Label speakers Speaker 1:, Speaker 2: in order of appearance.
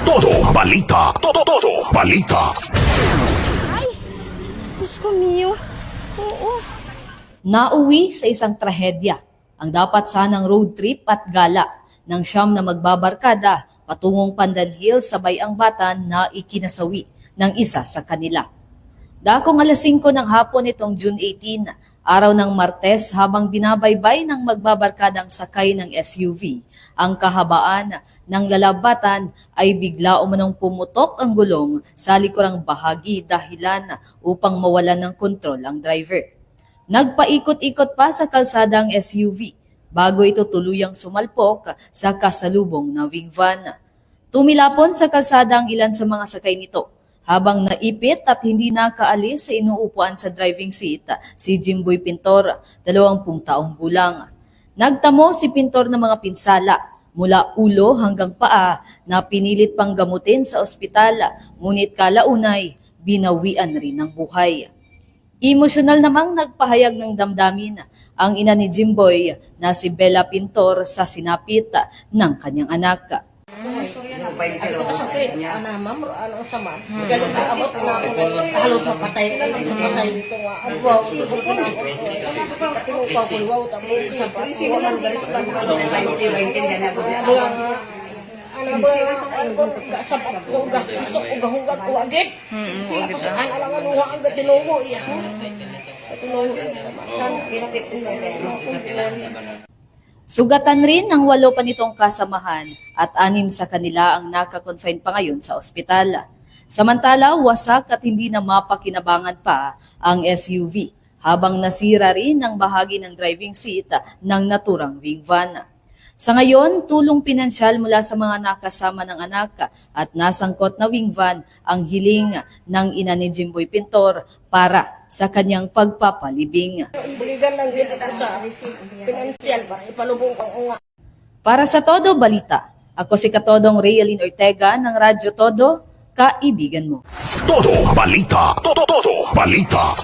Speaker 1: Todo balita. Todo balita.
Speaker 2: Ay, Diyos ko mio. Oo.
Speaker 3: Nauwi sa isang trahedya ang dapat sanang road trip at gala ng siyam na magbabarkada patungong Pandan Hills sa Bayang Batan na ikinasawi ng isa sa kanila. Dakong alas 5 ng hapon nitong June 18, araw ng Martes habang binabaybay ng magbabarkadang sakay ng SUV, ang kahabaan ng lalabatan ay bigla umanong pumutok ang gulong sa likurang bahagi dahilan upang mawalan ng kontrol ang driver. Nagpaikot-ikot pa sa kalsada ang SUV bago ito tuluyang sumalpok sa kasalubong na wing van. Tumilapon sa kalsada ang ilan sa mga sakay nito habang naipit at hindi nakaalis sa inuupuan sa driving seat si Jimboy Pintor, 20 taong gulang. Nagtamo si Pintor ng mga pinsala mula ulo hanggang paa na pinilit pang gamutin sa ospital, ngunit kalaunay binawian rin ng buhay. Emosyonal namang nagpahayag ng damdamin ang ina ni Jimboy na si Bella Pintor sa sinapit ng kanyang anak.
Speaker 4: Sakit, ma'am, sama. Galing na abot na ako na halos mapatay dito nga. Wow, pinupaw ko, wow, tapos sa patuwaman, galis pa na ano ba, sa patuwagan, gusto ko gahugat ko agad. Tapos ang alangan mo ang gatinungo, iya. Gatinungo,
Speaker 3: Sugatan rin ang 8 pa nitong kasamahan at 6 sa kanila ang naka-confine pa ngayon sa ospital. Samantala, wasak at hindi na mapakinabangan pa ang SUV habang nasira rin ang bahagi ng driving seat ng naturang wing van. Sa ngayon, tulong pinansyal mula sa mga nakasama ng anak at nasangkot na wing van ang hiling ng ina ni Jimboy Pintor para sa kanyang pagpapalibing.
Speaker 4: buligan lang din ako sa financial para ipalubong ko nga.
Speaker 3: Para sa Todo Balita, ako si Katodong Realin Ortega ng Radyo Todo, kaibigan mo.
Speaker 1: Todo balita. Todo balita.